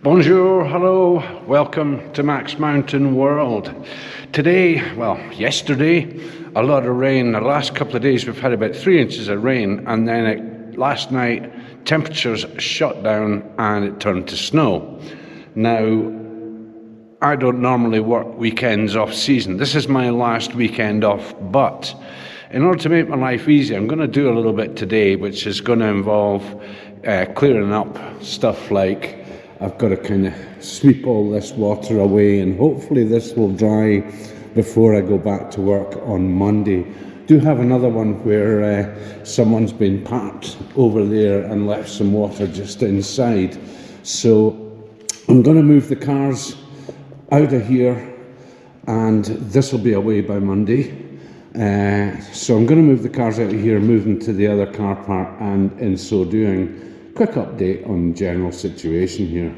Bonjour, hello, welcome to Max Mountain World. Today, well, yesterday, a lot of rain. The last couple of days we've had about 3 inches of rain, and then last night temperatures shot down and it turned to snow. Now, I don't normally work weekends off season. This is my last weekend off, but in order to make my life easy, I'm going to do a little bit today, which is going to involve clearing up stuff like I've got to kind of sweep all this water away, and hopefully this will dry before I go back to work on Monday. Do have another one where someone's been parked over there and left some water just inside. So I'm going to move the cars out of here, and this will be away by Monday. So I'm going to move the cars out of here, move them to the other car park, and in so doing, quick update on the general situation here.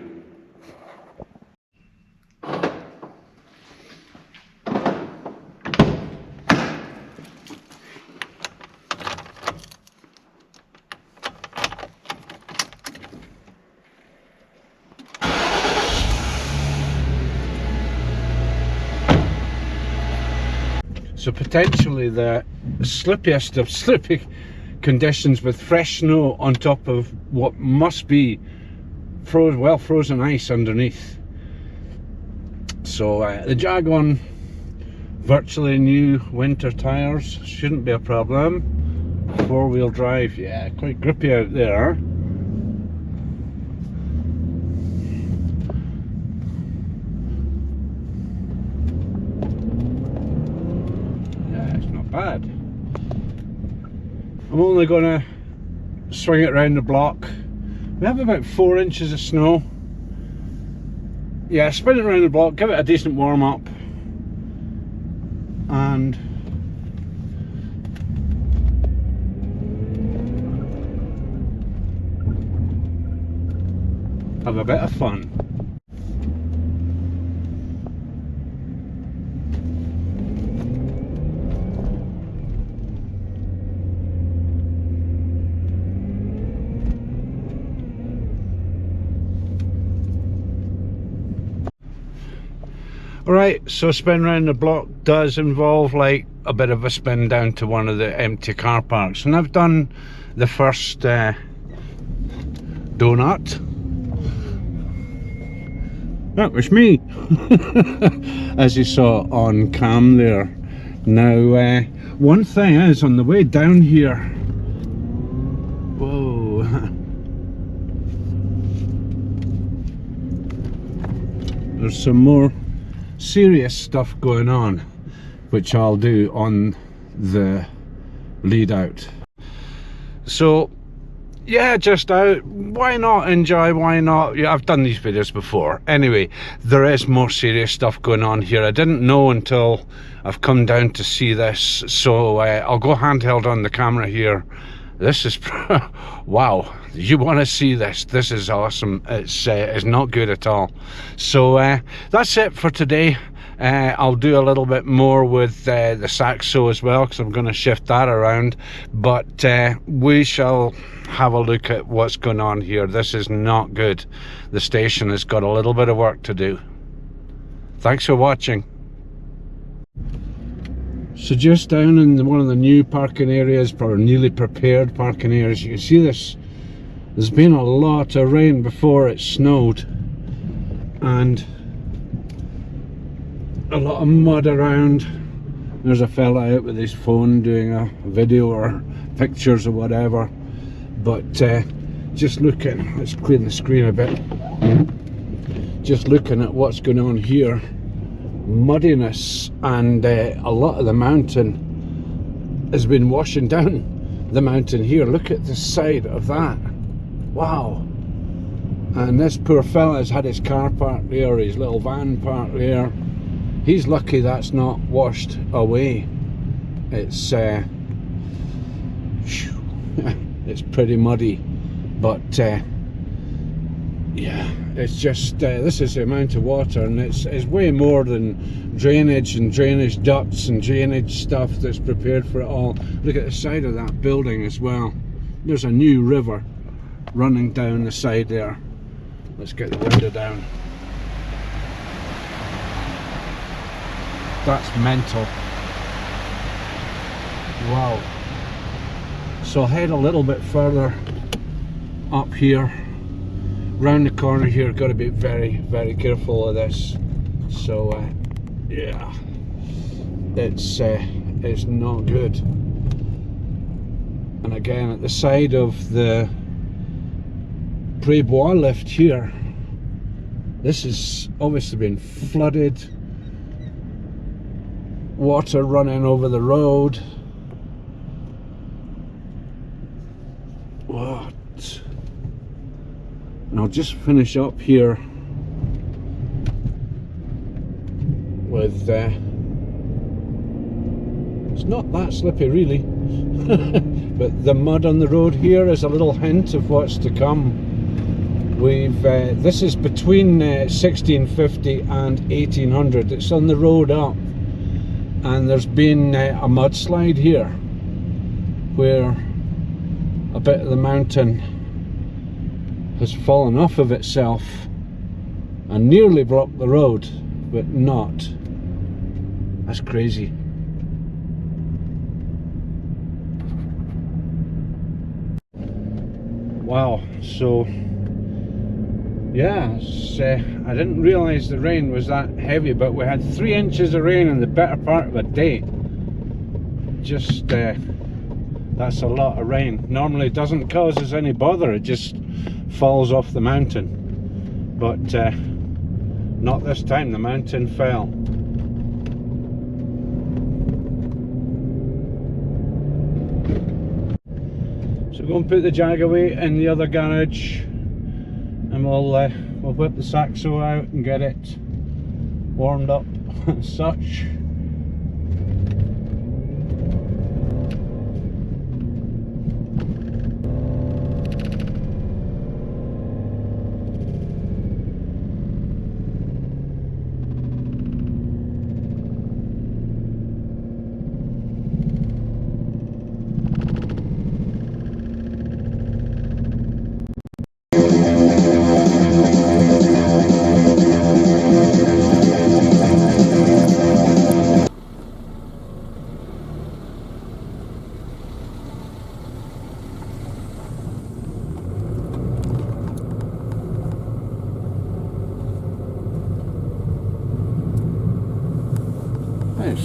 So potentially the slippiest of slippy conditions with fresh snow on top of what must be frozen ice underneath. So the Jag-On virtually new winter tyres shouldn't be a problem. 4-wheel drive, yeah, quite grippy out there. Yeah, it's not bad. I'm only going to swing it around the block. We have about 4 inches of snow. Yeah, spin it around the block, give it a decent warm up, and have a bit of fun. Alright, so spin round the block does involve like a bit of a spin down to one of the empty car parks, and I've done the first donut. That was me, as you saw on cam there. Now, one thing is, on the way down here, whoa, there's some more serious stuff going on, which I'll do on the lead out. So yeah, just out, why not enjoy, why not? Yeah, I've done these videos before. Anyway, there is more serious stuff going on here. I didn't know until I've come down to see this, so I'll go handheld on the camera here. This is wow, you want to see this. This is awesome. It's not good at all. So that's it for today. I'll do a little bit more with the Saxo as well, because I'm going to shift that around, but we shall have a look at what's going on here. This is not good. The station has got a little bit of work to do. Thanks for watching. So just down in one of the new parking areas, or newly prepared parking areas, you can see this. There's been a lot of rain before it snowed, and a lot of mud around. There's a fella out with his phone doing a video or pictures or whatever. But just looking, let's clean the screen a bit. Just looking at what's going on here. Muddiness, and a lot of the mountain has been washing down the mountain here. Look at the side of that. Wow. And this poor fella's had his car parked there, his little van parked there. He's lucky that's not washed away. It's it's pretty muddy, but yeah, it's just this is the amount of water, and it's way more than drainage and drainage ducts and drainage stuff that's prepared for it all. Look at the side of that building as well. There's a new river running down the side there. Let's get the window down. That's mental. Wow. So I'll head a little bit further up here, round the corner here. Got to be very, very careful of this. So yeah, it's not good. And again, at the side of the Pré-Bois lift here, this has obviously been flooded, water running over the road. What? And I'll just finish up here with it's not that slippy really, but the mud on the road here is a little hint of what's to come. We've this is between 1650 and 1800. It's on the road up, and there's been a mudslide here where a bit of the mountain has fallen off of itself and nearly blocked the road, but not. That's crazy. Wow. So yeah, I didn't realise the rain was that heavy, but we had 3 inches of rain in the better part of a day. Just that's a lot of rain. Normally it doesn't cause us any bother, it just falls off the mountain, but not this time. The mountain fell. So go and put the Jag away in the other garage, and we'll whip the Saxo out and get it warmed up and such.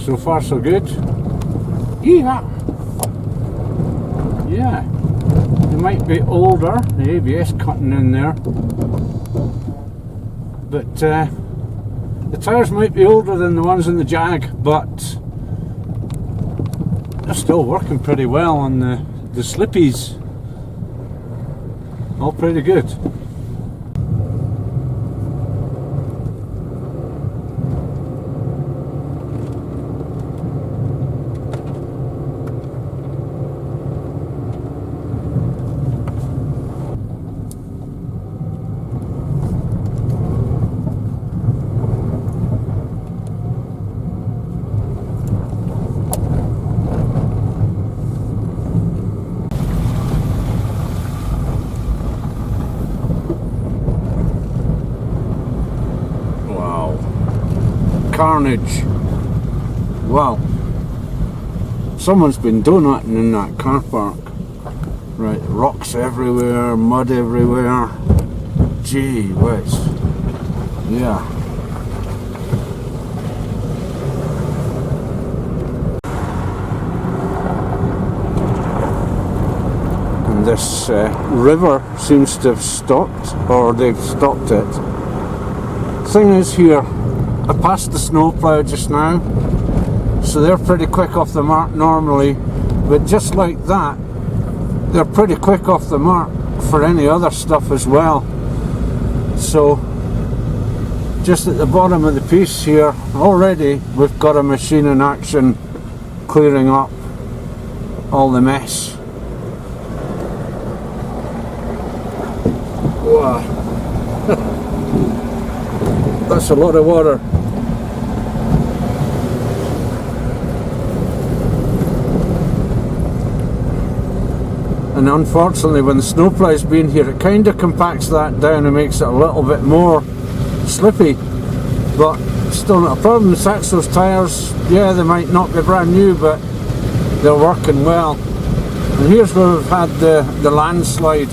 So far so good. Yeah, they might be older, the ABS cutting in there, but the tyres might be older than the ones in the Jag, but they're still working pretty well on the slippies. All pretty good. Carnage. Wow. Someone's been donutting in that car park. Right, rocks everywhere, mud everywhere. Gee whiz. Yeah. And this river seems to have stopped, or they've stopped it. Thing is here, I passed the snowplow just now, so they're pretty quick off the mark normally, but just like that, they're pretty quick off the mark for any other stuff as well. So just at the bottom of the piece here, already we've got a machine in action clearing up all the mess. Wow. That's a lot of water. and unfortunately when the snowplow's been here it kind of compacts that down and makes it a little bit more slippy, but still not a problem. The Saxo's tyres, yeah, they might not be brand new, but they're working well. And here's where we've had the landslide.